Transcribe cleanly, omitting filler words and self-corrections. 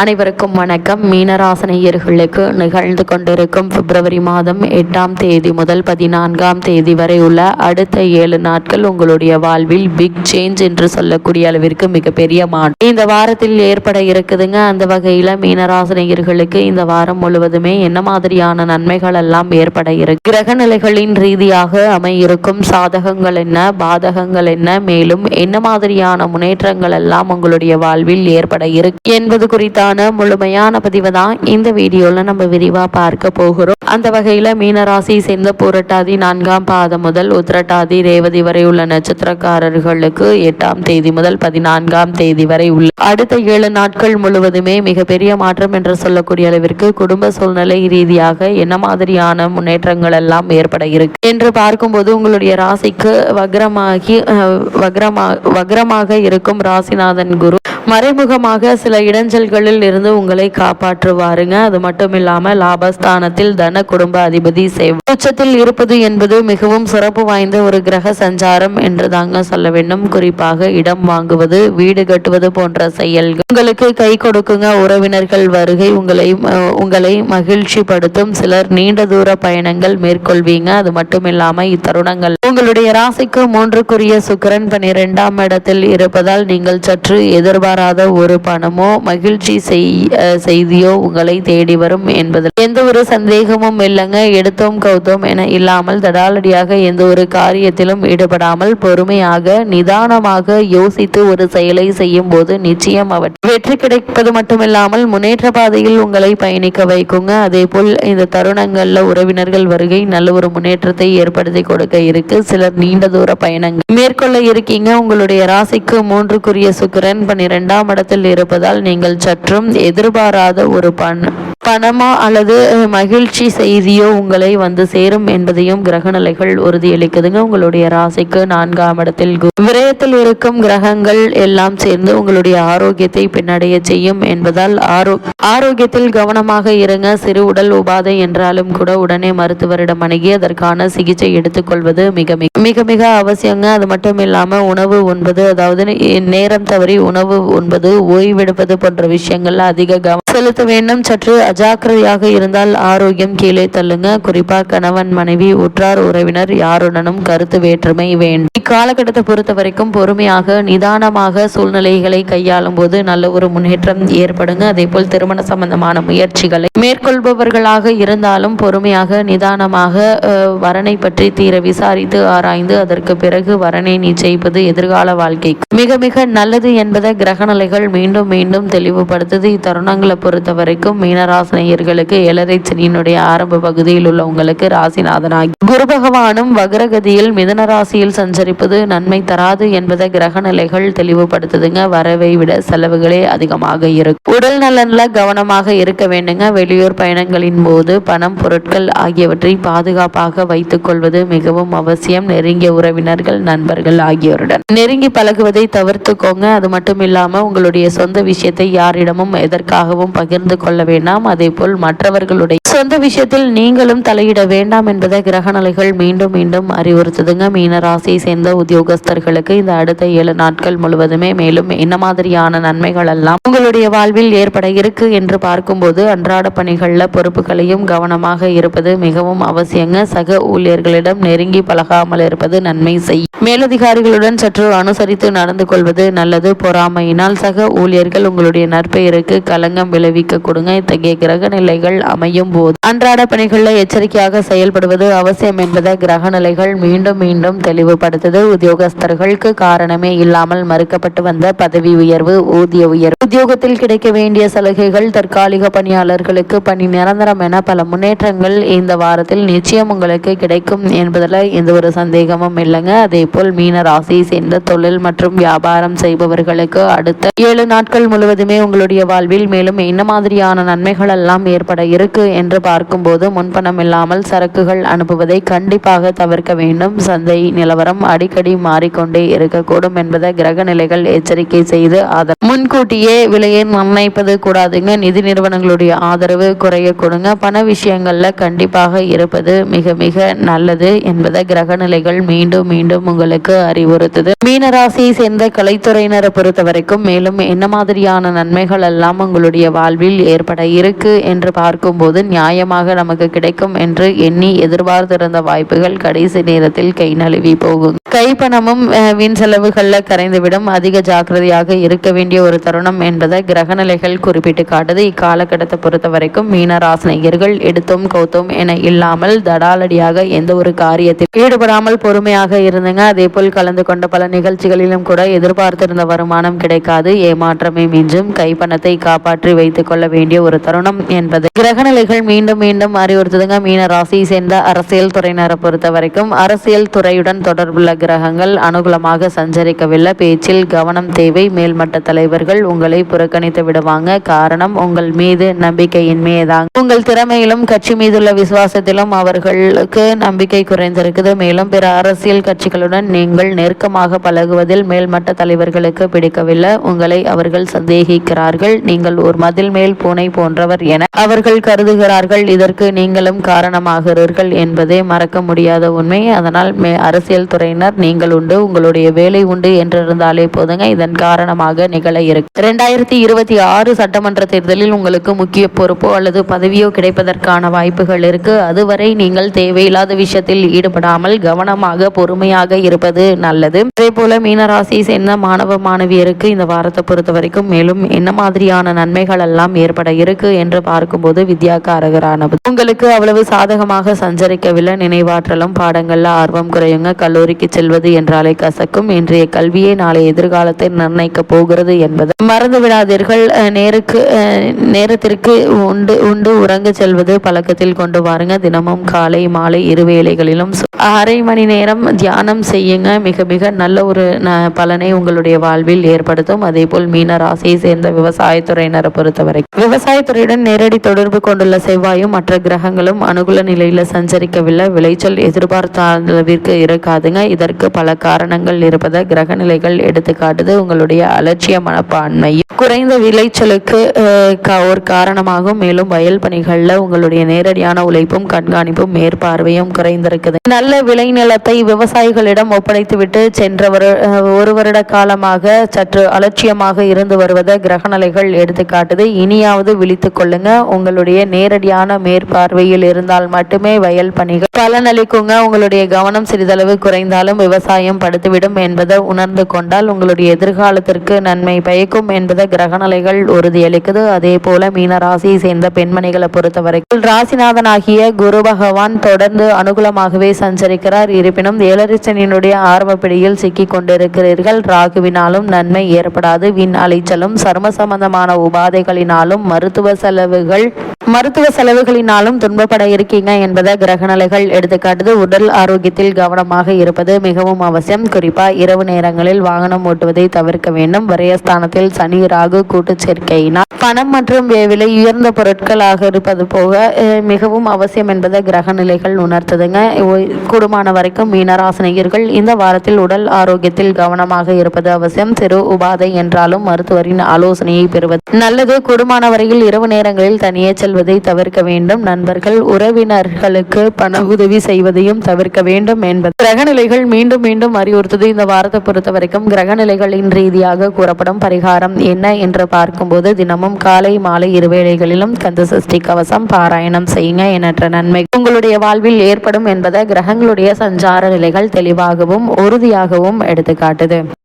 அனைவருக்கும் வணக்கம். மீனராசினியர்களுக்கு நிகழ்ந்து கொண்டிருக்கும் பிப்ரவரி மாதம் 8ஆம் தேதி முதல் 14ஆம் தேதி வரை உள்ள அடுத்த 7 நாட்கள் உங்களுடைய வாழ்வில் பிக் சேஞ்ச் என்று சொல்லக்கூடிய அளவிற்கு மிகப்பெரிய மாற்றம் இந்த வாரத்தில் ஏற்பட இருக்குதுங்க. அந்த வகையில மீனராசினியர்களுக்கு இந்த வாரம் முழுவதுமே என்ன மாதிரியான நன்மைகள் எல்லாம் ஏற்பட இருக்கு, கிரக நிலைகளின் ரீதியாக அமையிருக்கும் சாதகங்கள் என்ன, பாதகங்கள் என்ன, மேலும் என்ன மாதிரியான முன்னேற்றங்கள் எல்லாம் உங்களுடைய வாழ்வில் ஏற்பட இருக்கு என்பது குறித்த முழுமையான பதிவு தான் இந்த வீடியோல நம்ம விரிவா பார்க்க போகிறோம். அந்த வகையில மீனராசி சேர்ந்த பூரட்டாதி 4ஆம் பாதம் முதல் உத்திரட்டாதி ரேவதி வரை உள்ள நட்சத்திரக்காரர்களுக்கு 8ஆம் தேதி முதல் 14ஆம் தேதி வரை உள்ள அடுத்த 7 நாட்கள் முழுவதுமே மிகப்பெரிய மாற்றம் என்று சொல்லக்கூடிய அளவிற்கு குடும்ப சூழ்நிலை ரீதியாக என்ன மாதிரியான முன்னேற்றங்கள் எல்லாம் ஏற்பட இருக்கு என்று பார்க்கும்போது உங்களுடைய ராசிக்கு வக்ரமாக இருக்கும் ராசிநாதன் குரு மறைமுகமாக சில இடைஞ்சல்களில் இருந்து உங்களை காப்பாற்றுவாருங்க. அது மட்டும் இல்லாம லாபஸ்தானத்தில் தன குடும்ப அதிபதி உச்சத்தில் இருப்பது என்பது மிகவும் சிறப்பு வாய்ந்த ஒரு கிரக சஞ்சாரம் என்று தாங்க சொல்ல வேண்டும். குறிப்பாக இடம் வாங்குவது, வீடு கட்டுவது போன்ற செயல்கள் உங்களுக்கு கை கொடுக்குங்க. உறவினர்கள் வருகை உங்களை மகிழ்ச்சி படுத்தும். சிலர் நீண்ட தூர பயணங்கள் மேற்கொள்வீங்க. அது மட்டும் இல்லாம இத்தருணங்கள் உங்களுடைய ராசிக்கு 3க்குரிய சுக்கிரன் 12ஆம் இடத்தில் இருப்பதால் நீங்கள் சற்று எதிர்பார்க்க ஒரு பணமோ மகிழ்ச்சி செய்தியோ உங்களை தேடி வரும் என்பதில் எந்த ஒரு சந்தேகமும் இல்லைங்க. எடுத்தோம் கௌத்தோம் என இல்லாமல் தடாலடியாக எந்த ஒரு காரியத்திலும் ஈடுபடாமல் பொறுமையாக நிதானமாக யோசித்து ஒரு செயலை செய்யும் போது நிச்சயம் வெற்றி கிடைப்பது மட்டுமில்லாமல் முன்னேற்ற பாதையில் உங்களை பயணிக்க வைக்குங்க. அதே போல் இந்த தருணங்கள்ல உறவினர்கள் வருகை நல்ல ஒரு முன்னேற்றத்தை ஏற்படுத்தி கொடுக்க இருக்கு. சிலர் நீண்ட தூர பயணங்கள் மேற்கொள்ள இருக்கீங்க. உங்களுடைய ராசிக்கு 3க்குரிய சுக்கிரன் 12ஆம் இடத்தில் இருப்பதால் நீங்கள் சற்றும் எதிர்பாராத ஒரு பணமோ அல்லது மகிழ்ச்சி செய்தியோ உங்களை வந்து சேரும் என்பதையும் கிரகநிலைகள் உறுதியளிக்குதுங்க. உங்களுடைய ராசிக்கு 4ஆம் இடத்தில் விரயத்தில் இருக்கும் கிரகங்கள் எல்லாம் சேர்ந்து உங்களுடைய ஆரோக்கியத்தை பின்னடைய செய்யும் என்பதால் ஆரோக்கியத்தில் கவனமாக இருங்க. சிறு உடல் உபாதை என்றாலும் கூட உடனே மருத்துவரிடம் அணுகி அதற்கான சிகிச்சை எடுத்துக்கொள்வது மிக மிக அவசியங்க. அது மட்டும் இல்லாம உணவு உண்பது, அதாவது நேரம் தவறி உணவு உண்பது, ஓய்வெடுப்பது போன்ற விஷயங்கள்ல அதிக கவனம் செலுத்த வேண்டும். சற்று அஜாக்கிரதையாக இருந்தால் ஆரோக்கியம் கீழே தள்ளுங்க. குறிப்பா கணவன் மனைவி உற்றார் உறவினர் யாருடனும் கருத்து வேற்றுமை வேண்டும். இக்காலகட்டத்தை பொறுத்த வரைக்கும் பொறுமையாக நிதானமாக சூழ்நிலைகளை கையாளும் போது நல்ல ஒரு முன்னேற்றம் ஏற்படுங்க. அதே போல் திருமண சம்பந்தமான முயற்சிகளை மேற்கொள்பவர்களாக இருந்தாலும் பொறுமையாக நிதானமாக வரனை பற்றி தீர விசாரித்து ஆராய்ந்து அதற்கு பிறகு வரனை நிச்சயிப்பது எதிர்கால வாழ்க்கைக்கு மிக மிக நல்லது என்பதை கிரகநிலைகள் மீண்டும் மீண்டும் தெளிவுபடுத்துது. இத்தருணங்களை பொறுத்த வரைக்கும் மீனராசினியர்களுக்கு 7ரை சனியினுடைய ஆரம்ப பகுதியில் உள்ள உங்களுக்கு ராசிநாதனாகி குரு பகவானும் வக்ரகதியில் மிதுன ராசியில் சஞ்சரிப்பது நன்மை தராது என்பதை கிரகநிலைகள் தெளிவுபடுத்துதுங்க. வரவை விட செலவுகளே அதிகமாக இருக்கும். உடல் நலன்ல கவனமாக இருக்க வேண்டுங்க. வெளியூர் பயணங்களின் போது பணம், பொருட்கள் ஆகியவற்றை பாதுகாப்பாக வைத்துக் கொள்வது மிகவும் அவசியம். நெருங்கிய உறவினர்கள், நண்பர்கள் ஆகியோருடன் நெருங்கி பழகுவதை தவிர்த்துக்கோங்க. அது மட்டும் இல்லாம உங்களுடைய சொந்த விஷயத்தை யாரிடமும் எதற்காகவும் பகிர்ந்து கொள்ள வேண்டாம். அதே போல் மற்றவர்களுடைய சொந்த விஷயத்தில் நீங்களும் தலையிட வேண்டாம் என்பதை கிரகநிலைகள் மீண்டும் மீண்டும் அறிவுறுத்துதுங்க. மீனராசியை சேர்ந்த உத்தியோகஸ்தர்களுக்கு இந்த அடுத்த 7 நாட்கள் முழுவதுமே மேலும் என்ன மாதிரியான நன்மைகள் எல்லாம் உங்களுடைய வாழ்வில் ஏற்பட இருக்கு என்று பார்க்கும்போது அன்றாட பணிகள்ல பொறுப்புகளையும் கவனமாக இருப்பது மிகவும் அவசியங்க. சக ஊழியர்களிடம் நெருங்கி பழகாமல் இருப்பது நன்மை செய்யும். மேலதிகாரிகளுடன் சற்று அனுசரித்து நடந்து கொள்வது நல்லது. பொறாமையினால் சக ஊழியர்கள் உங்களுடைய நற்பெயருக்கு களங்கம் விளைவிக்க கொடுங்க. இத்தகைய கிரக நிலைகள் அமையும் போது அன்றாட பணிகளில் எச்சரிக்கையாக செயல்படுவது அவசியம் என்பதை கிரக நிலைகள் மீண்டும் மீண்டும் தெளிவுபடுத்துது. உத்தியோகஸ்தர்களுக்கு காரணமே இல்லாமல் மறுக்கப்பட்டு வந்த பதவி உயர்வு, ஊதிய உயர்வு, உத்தியோகத்தில் கிடைக்க வேண்டிய சலுகைகள், தற்காலிக பணியாளர்களுக்கு பணி நிரந்தரம் என பல முன்னேற்றங்கள் இந்த வாரத்தில் நிச்சயம் உங்களுக்கு கிடைக்கும் என்பதில் எந்த ஒரு சந்தேகமும் இல்லைங்க. அதே போல் மீன ராசியை சேர்ந்த தொழில் மற்றும் வியாபாரம் செய்பவர்களுக்கு அடுத்த 7 நாட்கள் முழுவதுமே உங்களுடைய வாழ்வில் மேலும் என்ன மாதிரியான நன்மைகள் எல்லாம் ஏற்பட இருக்கு என்று பார்க்கும்போது முன்பணம் இல்லாமல் சரக்குகள் அனுப்புவதை கண்டிப்பாக தவிர்க்க வேண்டும். சந்தை நிலவரம் அடிக்கடி மாறிக்கொண்டே இருக்கக்கூடும் என்பதை கிரக நிலைகள் எச்சரிக்கை செய்து முன்கூட்டியே விலையை நிர்ணயிப்பது கூடாதுங்க. நிதி நிறுவனங்களுடைய ஆதரவு குறைய கொடுங்க. பண விஷயங்கள்ல கண்டிப்பாக இருப்பது மிக மிக நல்லது என்பதை கிரக நிலைகள் மீண்டும் மீண்டும் உங்களுக்கு அறிவுறுத்துது. மீனராசியை சேர்ந்த கலைத்துறையினரை பொறுத்த வரைக்கும் மேலும் என்ன மாதிரியான நன்மைகள் எல்லாம் உங்களுடைய வாழ்வில் ஏற்பட இருக்கு என்று பார்க்கும்போது நியாயமாக நமக்கு கிடைக்கும் என்று எண்ணி எதிர்பார்த்திருந்த வாய்ப்புகள் கடைசி நேரத்தில் கை நழுவி போகும். கைப்பணமும் வீண் செலவுகள்ல கரைந்துவிடும். அதிக ஜாக்கிரதையாக இருக்க வேண்டிய ஒரு தருணம் என்பதை கிரகநிலைகள் குறிப்பிட்டு காட்டுது. இக்காலகட்டத்தை பொறுத்த வரைக்கும் மீனராசினியர்கள் எடுத்தோம் கௌத்தோம் என இல்லாமல் தடாலடியாக எந்த ஒரு காரியத்தில் ஈடுபடாமல் பொறுமையாக இருந்துங்க. அதே போல் கலந்து கொண்ட பல நிகழ்ச்சிகளிலும் கூட எதிர்பார்த்திருந்த வருமானம் கிடைக்காது. ஏமாற்றமே மிஞ்சும். கைப்பணத்தை காப்பாற்றி வைத்துக் கொள்ள வேண்டிய ஒரு தருணம் என்பது கிரகநிலைகள் மீண்டும் மீண்டும் அறிவுறுத்துதுங்க. மீன ராசியை சேர்ந்த அரசியல் துறையினரை பொறுத்த வரைக்கும் அரசியல் துறையுடன் தொடர்புள்ள கிரகங்கள் அனுகூலமாக சஞ்சரிக்கவில்லை. பேச்சில் கவனம் தேவை. மேல்மட்ட தலைவர்கள் உங்களை புறக்கணித்து விடுவாங்க. காரணம் உங்கள் மீது நம்பிக்கையின்மையேதான். உங்கள் திறமையிலும் கட்சி மீதுள்ள விசுவாசத்திலும் அவர்களுக்கு நம்பிக்கை குறைந்திருக்குது. மேலும் பிற அரசியல் கட்சிகளுடன் நீங்கள் நெருக்கமாக பழகுவதில் மேல்மட்ட தலைவர்களுக்கு பிடிக்கவில்லை. உங்களை அவர்கள் சந்தேகிக்கிறார்கள். நீங்கள் ஒரு மதில் மேல் பூனை போன்றவர் என அவர்கள் கருதுகிறார்கள். இதற்கு நீங்களும் காரணமாகிறீர்கள் என்பதே மறக்க முடியாத உண்மை. அதனால் அரசியல் துறையினர் நீங்கள் உண்டு, உங்களுடைய வேலை உண்டு என்றிருந்தாலே போதுங்க. இதன் காரணமாக நிகழ இருக்கு 2026 சட்டமன்ற தேர்தலில் உங்களுக்கு முக்கிய பொறுப்போ அல்லது பதவியோ கிடைப்பதற்கான வாய்ப்புகள் இருக்கு. அதுவரை நீங்கள் தேவையில்லாத விஷயத்தில் ஈடுபடாமல் கவனமாக பொறுமையாக இருப்பது நல்லது. அதே போல மீனராசியை சேர்ந்த மாணவ மாணவியருக்கு இந்த வாரத்தை பொறுத்த வரைக்கும் மேலும் என்ன மாதிரியான நன்மைகள் எல்லாம் ஏற்பட இருக்கு என்று பார்க்கும்போது வித்யாகாரகரானது உங்களுக்கு அவ்வளவு சாதகமாக சஞ்சரிக்கவில்லை. நினைவாற்றலும் பாடங்கள்ல ஆர்வம் குறையுங்க. கல்லூரிக்கு செல்வது என்றாலே கசக்கும். இன்றைய கல்வியை நாளை எதிர்காலத்தை நிர்ணயிக்க போகிறது என்பது மறந்து விடாதீர்கள். நேரத்திற்கு உண்டு உறங்க செல்வது பழக்கத்தில் கொண்டு வாருங்க. தினமும் காலை மாலை இருவேளைகளிலும் அரை மணி நேரம் தியானம் செய்யுங்க. மிக மிக நல்ல ஒரு பலனை உங்களுடைய வாழ்வில் ஏற்படுத்தும். அதே போல் மீன ராசியை சேர்ந்த விவசாயத்துறையினரை பொறுத்தவரை விவசாயத்துறையுடன் நேரடி தொடர்பு கொண்டுள்ள செவ்வாயும் மற்ற கிரகங்களும் அனுகூல நிலையில சஞ்சரிக்கவில்லை. விளைச்சல் எதிர்பார்த்த அளவிற்கு இருக்காதுங்க. இதற்கு பல காரணங்கள் இருப்பதை கிரக நிலைகள் எடுத்து காட்டுது. உங்களுடைய அலட்சிய மனப்பான்மையும் குறைந்த விளைச்சலுக்கு ஒரு காரணமாகும். மேலும் வயல் பணிகள்ல உங்களுடைய நேரடியான உழைப்பும் கண்காணிப்பும் மேற்பார்வையும் குறைந்திருக்குது. நல்ல விளைநிலத்தை விவசாயிகளிடம் ஒப்படைத்துவிட்டு சென்ற ஒரு வருட காலமாக சற்று அலட்சியமாக இருந்து வருவதை கிரகநிலைகள் எடுத்து காட்டுது. இனியாவது விழித்துக் கொள்ளுங்க. உங்களுடைய நேரடியான மேற்பார்வையில் இருந்தால் மட்டுமே வயல் பணிகள் பலனளிக்குங்க. உங்களுடைய கவனம் சிறிதளவு குறைந்தாலும் விவசாயம் படுத்துவிடும் என்பதை உணர்ந்து கொண்டால் உங்களுடைய எதிர்காலத்திற்கு நன்மை பயக்கும் என்பதை கிரகநிலைகள் உறுதியளிக்குது. அதே போல மீன ராசியை சேர்ந்த பெண்மணிகளை பொறுத்தவரைக்கும் ராசிநாதனாகிய குரு பகவான் தொடர்ந்து அனுகூலமாகவே சஞ்சரிக்கிறார். இருப்பினும் ஏழரிசனியினுடைய ஆரம்ப பிடியில் சிக்கிக் கொண்டிருக்கிறீர்கள். ராகுவினாலும் நன்மை ஏற்படாது. விண் அலைச்சலும் சர்ம சம்பந்தமான உபாதைகளினாலும் மருத்துவ செலவுகளினாலும் துன்பப்பட இருக்கீங்க என்பதை கிரகநிலைகள் எடுத்துக்காட்டுது. உடல் ஆரோக்கியத்தில் கவனமாக இருப்பது மிகவும் அவசியம். குறிப்பா இரவு நேரங்களில் வாகனம் ஓட்டுவதை தவிர்க்க வேண்டும். விரயஸ்தானத்தில் சனி ராகு கூட்டு சேர்க்கையினால் பணம் மற்றும் விலை உயர்ந்த பொருட்களாக இருப்பது போக மிகவும் அவசியம் என்பதை கிரகநிலைகள் உணர்த்துதுங்க. கூடுமான வரைக்கும் மீனராசினியர்கள் இந்த வாரத்தில் உடல் ஆரோக்கியத்தில் கவனமாக இருப்பது அவசியம். சிறு உபாதை என்றாலும் மருத்துவரின் ஆலோசனையை பெறுவது நல்லது. கூடுமான வரையில் இரவு நேரங்களில் தனியே செல்வதை தவிர்க்க வேண்டும். நண்பர்கள் உறவினர்களுக்கு பண உதவி செய்வதையும் தவிர்க்க வேண்டும் என்பது கிரகநிலைகள் மீண்டும் மீண்டும் அறிவுறுத்தது. இந்த வாரத்தை பொறுத்த வரைக்கும் கிரகநிலைகளின் ரீதியாக கூறப்படும் பரிகாரம் என்ன என்று பார்க்கும்போது தினமும் காலை மாலை இருவேளைகளிலும் கந்த சஷ்டி கவசம் பாராயணம் செய்யுங்க. எண்ணற்ற நன்மை உங்களுடைய வாழ்வில் ஏற்படும் என்பதை கிரகங்களுடைய சஞ்சார நிலைகள் தெளிவாகவும் உறுதியாகவும் எடுத்துக்காட்டுது.